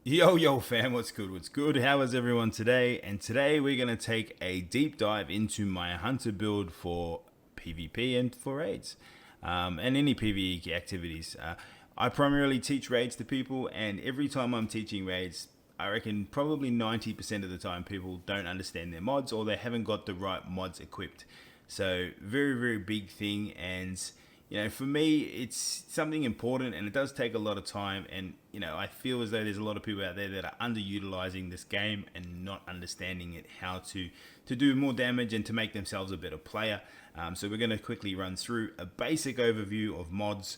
Yo fam, what's good? What's good? How is everyone today? And today we're going to take a deep dive into my hunter build for PvP and for raids, and any PvE activities. I primarily teach raids to people, and every time I'm teaching raids, I reckon probably 90% of the time people don't understand their mods or they haven't got the right mods equipped. So very big thing, and for me, it's something important, and it does take a lot of time. And I feel as though there's a lot of people out there that are underutilizing this game and not understanding it, how to do more damage and to make themselves a better player. So we're going to quickly run through a basic overview of mods.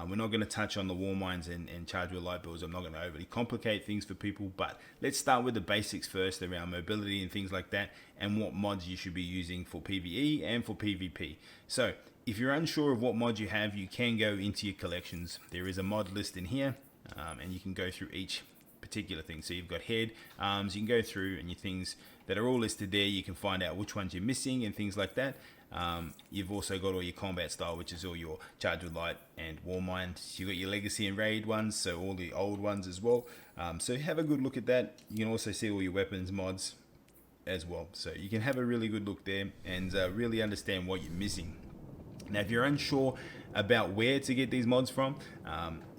We're not going to touch on the war mines and charge with light builds. I'm not going to overly complicate things for people, but let's start with the basics first around mobility and things like that, and what mods you should be using for PvE and for PvP. So if you're unsure of what mod you have, you can go into your collections. There is a mod list in here, and you can go through each particular thing. So you've got head, arms, you can go through, and your things that are all listed there, you can find out which ones you're missing and things like that. You've also got all your combat style, which is all your charge with light and war mines. You've got your legacy and raid ones, so all the old ones as well. So have a good look at that. You can also see all your weapons mods as well. So you can have a really good look there and really understand what you're missing. Now, if you're unsure about where to get these mods from,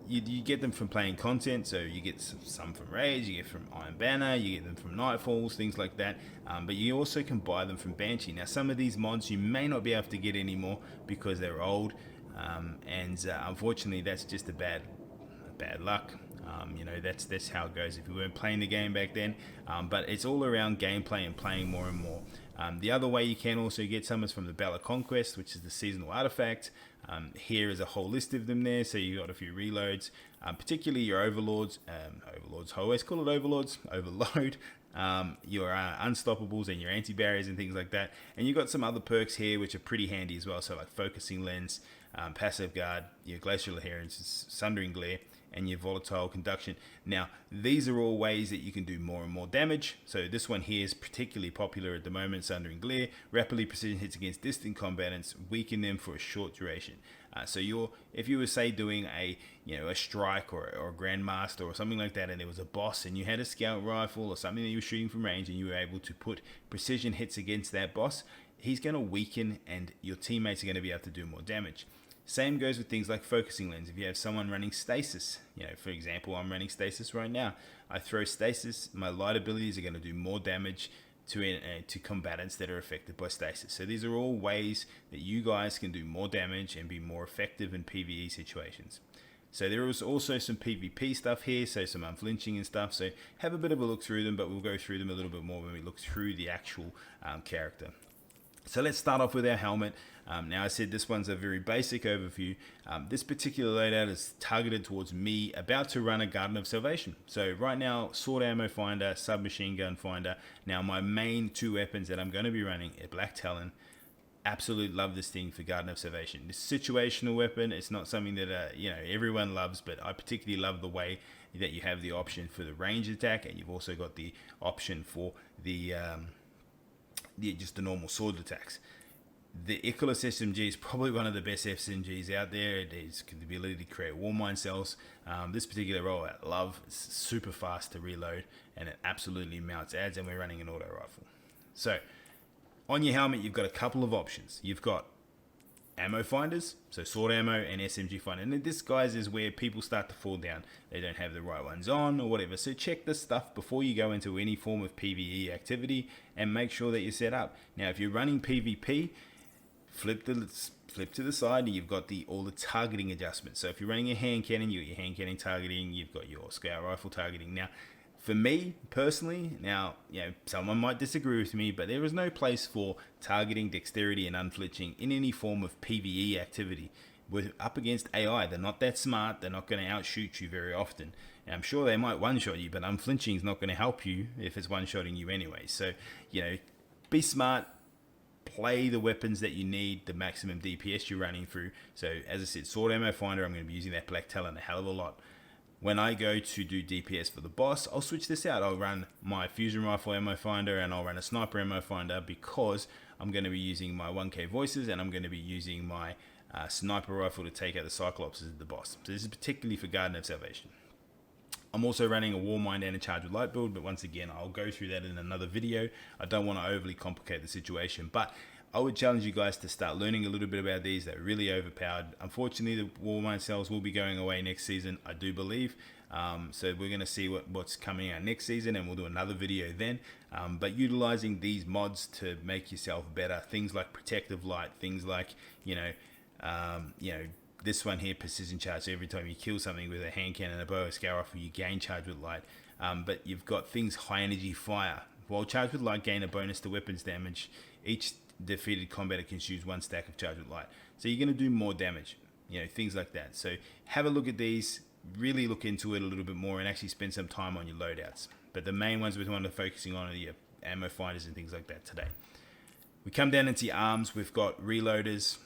you get them from playing content. So you get some from Rage, you get from Iron Banner, you get them from Nightfalls, things like that. But you also can buy them from Banshee. Now, some of these mods you may not be able to get anymore because they're old, and unfortunately, that's just a bad luck. That's how it goes if you weren't playing the game back then. But it's all around gameplay and playing more and more. The other way you can also get some is from the Ballad Conquest, which is the seasonal artifact. Here is a whole list of them there, so you got a few reloads, particularly your overlords. I always call it overlords, overload. Your unstoppables and your anti-barriers and things like that. And you got some other perks here which are pretty handy as well, so like focusing lens, passive guard, your glacial adherence, sundering glare, and your volatile conduction. Now, these are all ways that you can do more and more damage. So this one here is particularly popular at the moment, Sundering Glare. Rapidly precision hits against distant combatants, weaken them for a short duration. So if you were, say, doing a strike or a grandmaster or something like that, and there was a boss and you had a scout rifle or something that you were shooting from range, and you were able to put precision hits against that boss, he's going to weaken and your teammates are going to be able to do more damage. Same goes with things like focusing lens. If you have someone running stasis, for example, I'm running stasis right now. I throw stasis, my light abilities are going to do more damage to combatants that are affected by stasis. So these are all ways that you guys can do more damage and be more effective in PvE situations. So there is also some PvP stuff here, so some unflinching and stuff. So have a bit of a look through them, but we'll go through them a little bit more when we look through the actual character. So let's start off with our helmet. Now, I said this one's a very basic overview. This particular loadout is targeted towards me about to run a Garden of Salvation. So right now, sword ammo finder, submachine gun finder. Now my main two weapons that I'm going to be running are Black Talon. Absolutely love this thing for Garden of Salvation. This situational weapon, it's not something that everyone loves, but I particularly love the way that you have the option for the range attack, and you've also got the option for the just the normal sword attacks. The Icarus SMG is probably one of the best SMGs out there. It has the ability to create war mine cells. This particular roll I love. It's super fast to reload, and it absolutely mounts adds, and we're running an auto rifle. So on your helmet, you've got a couple of options. You've got ammo finders, so sword ammo and SMG finder. And this, guys, is where people start to fall down. They don't have the right ones on or whatever. So check this stuff before you go into any form of PvE activity and make sure that you're set up. Now, if you're running PvP, flip to the side and you've got all the targeting adjustments. So if you're running a hand cannon, you got your hand cannon targeting, you've got your scout rifle targeting. Now, for me personally, someone might disagree with me, but there is no place for targeting, dexterity, and unflinching in any form of PvE activity. We're up against AI. They're not that smart. They're not going to outshoot you very often. And I'm sure they might one-shot you, but unflinching is not going to help you if it's one-shotting you anyway. So, be smart. Play the weapons that you need, the maximum DPS you're running through. So, as I said, sword ammo finder, I'm going to be using that Black Talon a hell of a lot. When I go to do DPS for the boss, I'll switch this out. I'll run my fusion rifle ammo finder and I'll run a sniper ammo finder, because I'm going to be using my 1K voices and I'm going to be using my sniper rifle to take out the Cyclops as the boss. So this is particularly for Garden of Salvation. I'm also running a Warmind and a Charge with Light build, but once again, I'll go through that in another video. I don't want to overly complicate the situation, but I would challenge you guys to start learning a little bit about these. They're really overpowered. Unfortunately, the Warmind cells will be going away next season, I do believe. So we're going to see what's coming out next season, and we'll do another video then. But utilizing these mods to make yourself better, things like Protective Light, things like, this one here, Precision Charge. So every time you kill something with a hand cannon, a bow, a scour rifle, you gain Charge with Light. But you've got things High Energy Fire. While Charge with Light gain a bonus to weapons damage, each defeated combatant can choose 1 stack of Charge with Light. So you're going to do more damage, things like that. So have a look at these, really look into it a little bit more, and actually spend some time on your loadouts. But the main ones we want to be focusing on are your ammo finders and things like that today. We come down into your arms, we've got reloaders,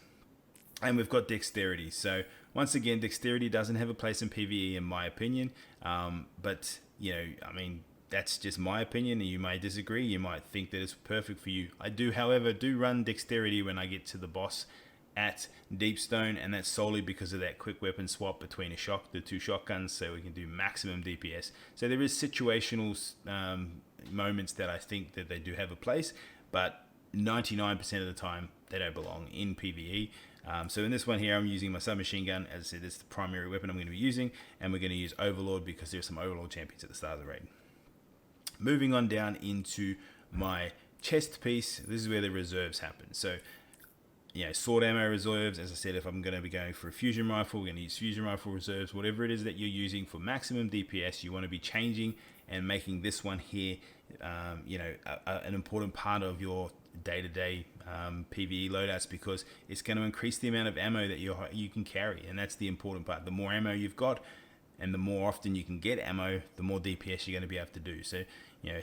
and we've got dexterity. So once again, dexterity doesn't have a place in PvE in my opinion. But that's just my opinion, and you may disagree. You might think that it's perfect for you. I do, however, run dexterity when I get to the boss at Deepstone, and that's solely because of that quick weapon swap between the 2 shotguns, so we can do maximum DPS. So there is situational moments that I think that they do have a place, but 99% of the time they don't belong in PvE. So in this one here, I'm using my submachine gun. As I said, it's the primary weapon I'm going to be using, and we're going to use Overlord because there's some Overlord champions at the start of the raid. Moving on down into my chest piece, this is where the reserves happen. So, sword ammo reserves. As I said, if I'm going to be going for a fusion rifle, we're going to use fusion rifle reserves. Whatever it is that you're using for maximum DPS, you want to be changing and making this one here, an important part of your day-to-day PvE loadouts, because it's going to increase the amount of ammo that you can carry, and that's the important part. The more ammo you've got, and the more often you can get ammo, the more DPS you're going to be able to do. So,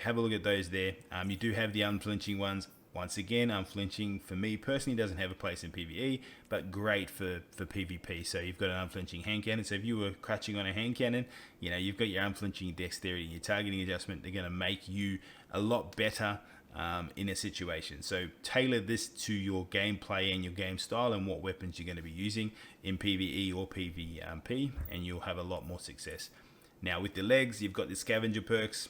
have a look at those there. You do have the unflinching ones. Once again, unflinching for me personally doesn't have a place in PvE, but great for PvP. So you've got an unflinching hand cannon. So if you were crouching on a hand cannon, you've got your unflinching dexterity, your targeting adjustment. They're going to make you a lot better in a situation. So tailor this to your gameplay and your game style and what weapons you're going to be using in PvE or PvP, and you'll have a lot more success. Now with the legs, you've got the scavenger perks,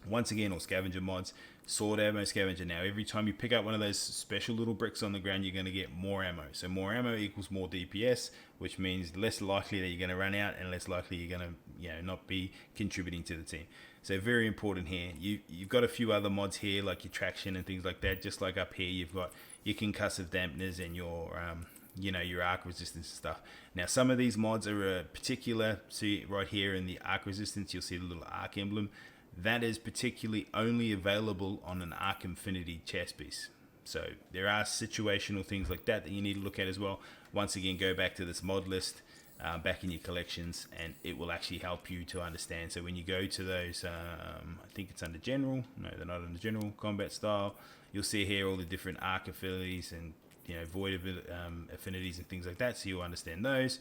once again, or scavenger mods, sword ammo scavenger. Now every time you pick up one of those special little bricks on the ground, you're going to get more ammo. So more ammo equals more DPS, which means less likely that you're going to run out, and less likely you're going to not be contributing to the team. So very important here. You've got a few other mods here, like your traction and things like that. Just like up here, you've got your concussive dampeners and your your arc resistance and stuff. Now some of these mods are particular. See right here in the arc resistance, you'll see the little arc emblem. That is particularly only available on an Arc Infinity chest piece. So there are situational things like that you need to look at as well. Once again, go back to this mod list back in your collections, and it will actually help you to understand. So when you go to those, I think it's under general. No, they're not under general combat style. You'll see here all the different arc affinities and void affinities and things like that. So you'll understand those.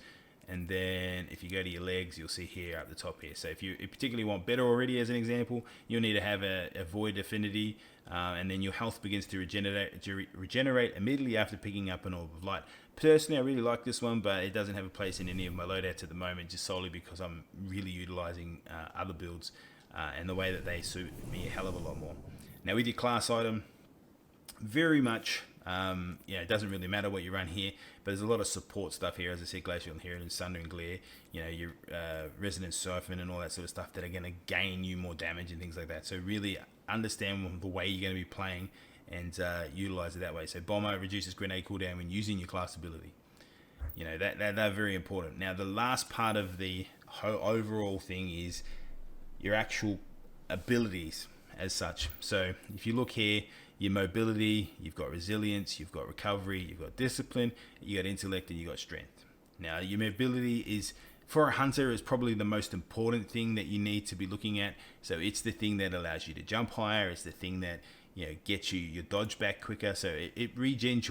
And then if you go to your legs, you'll see here at the top here. So if you particularly want better already, as an example, you'll need to have a void affinity, and then your health begins to regenerate immediately after picking up an orb of light. Personally, I really like this one, but it doesn't have a place in any of my loadouts at the moment, just solely because I'm really utilizing other builds and the way that they suit me a hell of a lot more. Now with your class item, very much it doesn't really matter what you run here, but there's a lot of support stuff here. As I said, Glacial Inheritance, Sunder and Glare, your Resonant Surfing and all that sort of stuff that are going to gain you more damage and things like that. So really understand the way you're going to be playing and utilize it that way. So Bomber reduces grenade cooldown when using your class ability. They're very important. Now the last part of the overall thing is your actual abilities as such. So if you look here, your mobility, you've got resilience, you've got recovery, you've got discipline, you got intellect, and you got strength. Now your mobility is, for a hunter, is probably the most important thing that you need to be looking at. So it's the thing that allows you to jump higher. It's the thing that gets you your dodge back quicker. So it regens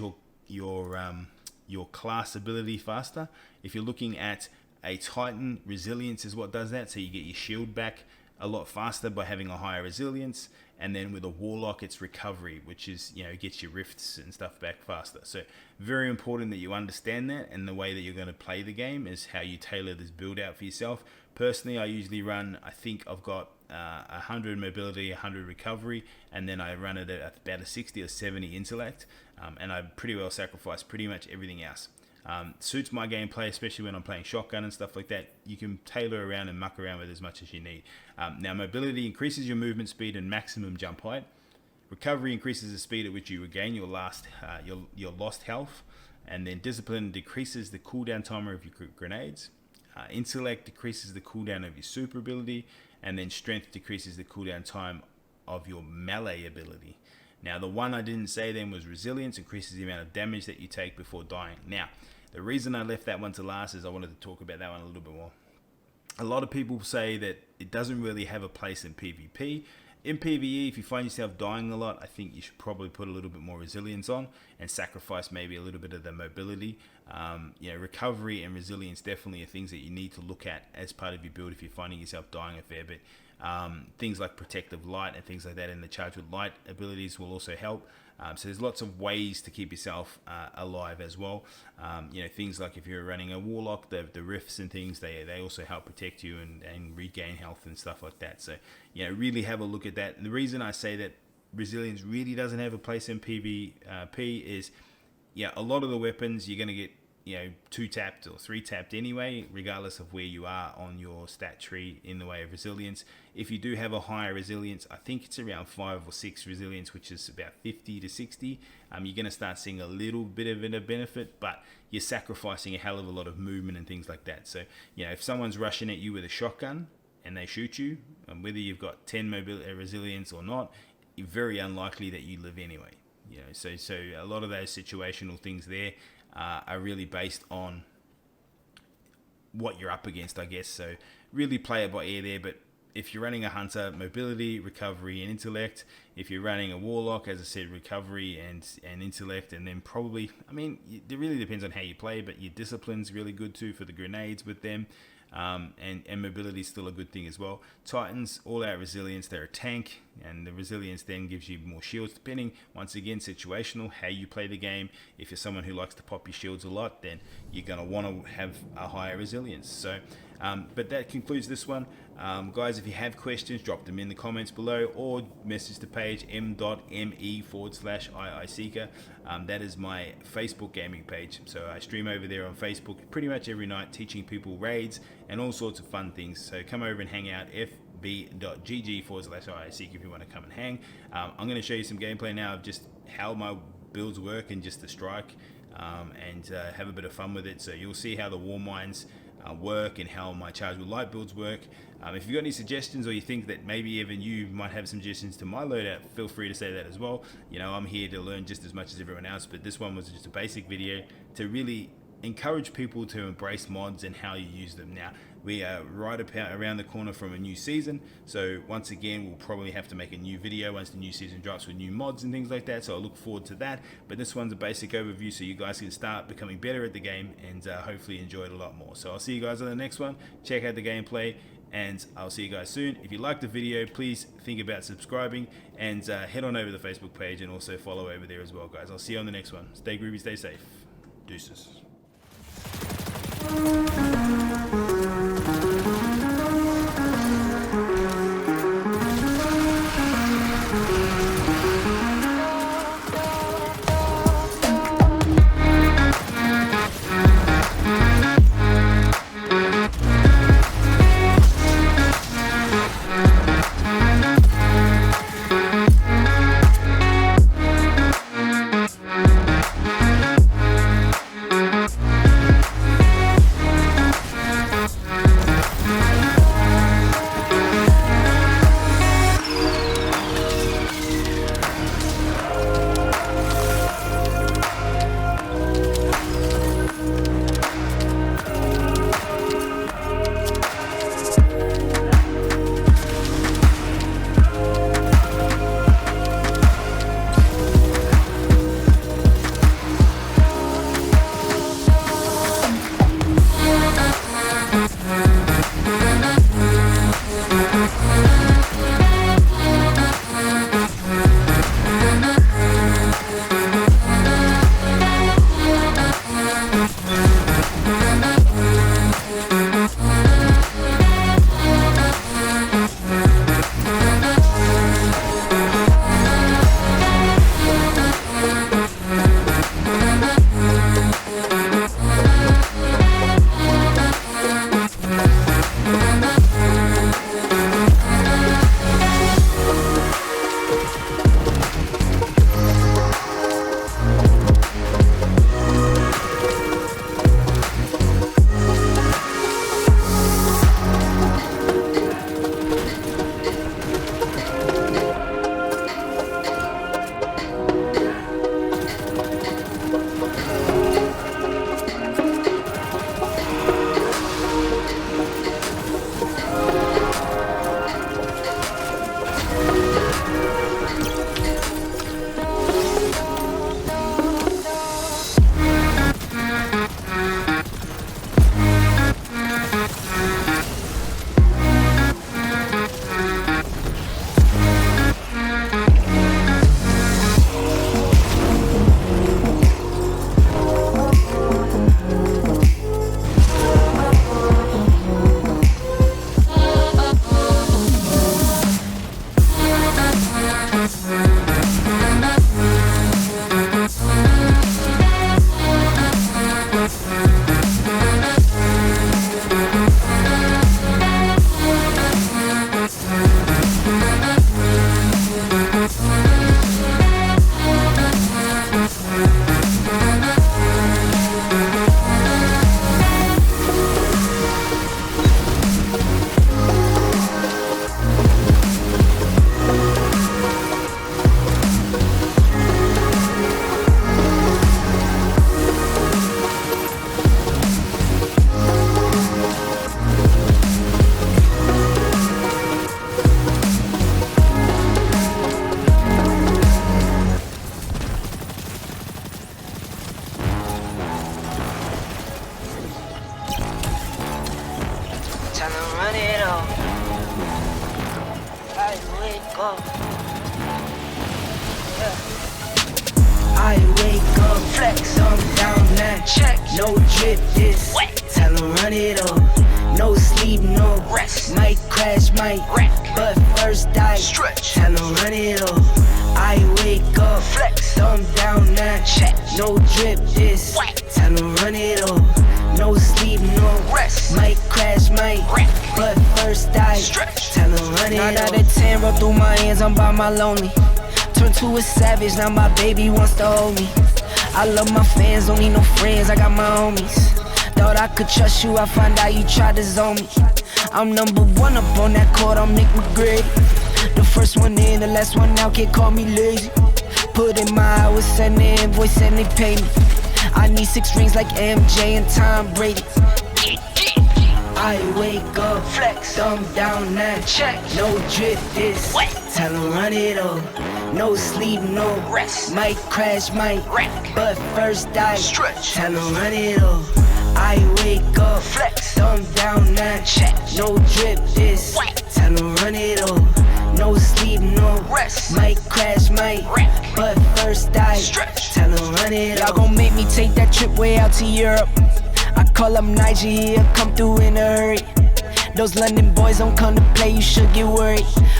your class ability faster. If you're looking at a Titan, resilience is what does that. So you get your shield back a lot faster by having a higher resilience. And then with a warlock, it's recovery, which is, gets your rifts and stuff back faster. So very important that you understand that, and the way that you're going to play the game is how you tailor this build out for yourself. Personally, I usually run, I think I've got 100 mobility, 100 recovery, and then I run it at about a 60 or 70 intellect, and I pretty well sacrifice pretty much everything else. Suits my gameplay, especially when I'm playing shotgun and stuff like that. You can tailor around and muck around with as much as you need. Now, mobility increases your movement speed and maximum jump height. Recovery increases the speed at which you regain your lost health. And then discipline decreases the cooldown timer of your grenades. Intellect decreases the cooldown of your super ability. And then strength decreases the cooldown time of your melee ability. Now, the one I didn't say then was resilience, increases the amount of damage that you take before dying. Now, the reason I left that one to last is I wanted to talk about that one a little bit more. A lot of people say that it doesn't really have a place in PvP. In PvE, if you find yourself dying a lot, I think you should probably put a little bit more resilience on and sacrifice maybe a little bit of the mobility. Recovery and resilience definitely are things that you need to look at as part of your build if you're finding yourself dying a fair bit. Things like protective light and things like that, and the charge with light abilities will also help. So there's lots of ways to keep yourself alive as well. Things like if you're running a warlock, the rifts and things, they also help protect you and regain health and stuff like that. So really have a look at that. And the reason I say that resilience really doesn't have a place in PvP is a lot of the weapons you're going to get 2-tapped or 3-tapped anyway, regardless of where you are on your stat tree in the way of resilience. If you do have a higher resilience, I think it's around 5 or 6 resilience, which is about 50 to 60. You're going to start seeing a little bit of a benefit, but you're sacrificing a hell of a lot of movement and things like that. So, if someone's rushing at you with a shotgun and they shoot you, whether you've got 10 mobility resilience or not, it's very unlikely that you live anyway. So a lot of those situational things there are really based on what you're up against, I guess. So really play it by ear there. But if you're running a hunter, mobility, recovery, and intellect. If you're running a warlock, as I said, recovery and intellect. And then probably, it really depends on how you play, but your discipline's really good too for the grenades with them. And mobility is still a good thing as well. Titans, all out resilience, they're a tank, and the resilience then gives you more shields, depending, once again, situational, how you play the game. If you're someone who likes to pop your shields a lot, then you're going to want to have a higher resilience. So, but that concludes this one. Guys, if you have questions, drop them in the comments below, or message the page m.me/iiseeker. That is my Facebook gaming page. So I stream over there on Facebook pretty much every night, teaching people raids and all sorts of fun things. So come over and hang out, fb.gg/iiseeker if you want to come and hang. I'm going to show you some gameplay now of just how my builds work and just the strike, and have a bit of fun with it. So you'll see how the war mines work and how my charge with light builds work. If you've got any suggestions, or you think that maybe even you might have some suggestions to my loadout, feel free to say that as well. I'm here to learn just as much as everyone else, but this one was just a basic video to really encourage people to embrace mods and how you use them. Now, we are right around the corner from a new season, so once again we'll probably have to make a new video once the new season drops with new mods and things like that, so I look forward to that. But this one's a basic overview so you guys can start becoming better at the game and hopefully enjoy it a lot more. So I'll see you guys on the next one. Check out the gameplay, and I'll see you guys soon. If you liked the video, please think about subscribing, and head on over to the Facebook page and also follow over there as well, guys. I'll see you on the next one. Stay groovy, stay safe. Deuces. wake up. I wake up, flex, I'm down that check. No drip, this wet. Tell 'em run it up. No sleep, no rest. Might crash, might wreck. But first I stretch. Tell 'em run it up. I wake up, flex, thumb down that check. No drip, this wet. Tell 'em run it up. No sleep, no rest. Might crash, might wreck. But first I stretch. Tell 'em run it up. 9 out of 10 roll through my hands, I'm by my lonely. Turned to a savage, now my baby wants to hold me. I love my fans, don't need no friends, I got my homies. Thought I could trust you, I find out you tried to zone me. I'm number one up on that court, I'm Nick McGrady. The first one in, the last one out, can't call me lazy. Put in my hours, send the invoice and they pay me. I need 6 rings like MJ and Tom Brady. I wake up, flex, thumb down that check. No drip, this wet. Tell 'em run it up. No sleep, no rest. Might crash, might wreck. But first I stretch. Tell 'em run it up. I wake up, flex, thumb down that check. No drip, this wet. Tell 'em run it up. No sleep, no rest. Might crash, might wreck. But first I stretch. Tell 'em run it up. Y'all gon' make me take that trip way out to Europe. I call up Nigeria, come through in a hurry. Those London boys don't come to play, you should get worried.